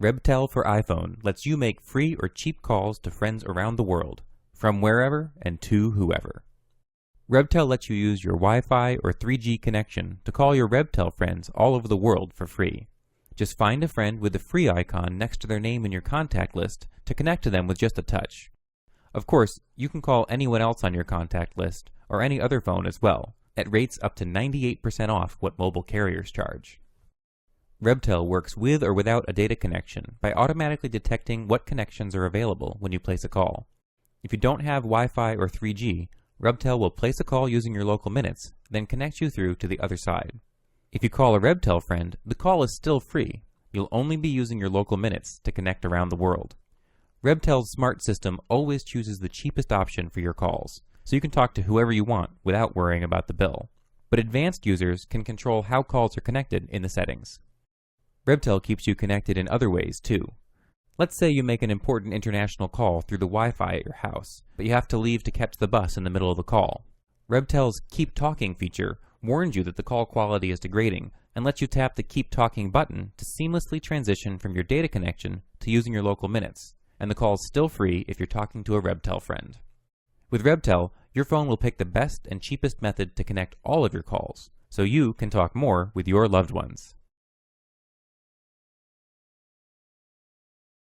Rebtel for iPhone lets you make free or cheap calls to friends around the world, from wherever and to whoever. Rebtel lets you use your Wi-Fi or 3G connection to call your Rebtel friends all over the world for free. Just find a friend with the free icon next to their name in your contact list to connect to them with just a touch. Of course, you can call anyone else on your contact list or any other phone as well, at rates up to 98% off what mobile carriers charge. Rebtel works with or without a data connection by automatically detecting what connections are available when you place a call. If you don't have Wi-Fi or 3G, Rebtel will place a call using your local minutes, then connect you through to the other side. If you call a Rebtel friend, the call is still free. You'll only be using your local minutes to connect around the world. Rebtel's smart system always chooses the cheapest option for your calls, so you can talk to whoever you want without worrying about the bill. But advanced users can control how calls are connected in the settings. Rebtel keeps you connected in other ways too. Let's say you make an important international call through the Wi-Fi at your house, but you have to leave to catch the bus in the middle of the call. Rebtel's KeepTalking feature warns you that the call quality is degrading and lets you tap the Keep Talking button to seamlessly transition from your data connection to using your local minutes, and the call is still free if you're talking to a Rebtel friend. With Rebtel, your phone will pick the best and cheapest method to connect all of your calls, so you can talk more with your loved ones.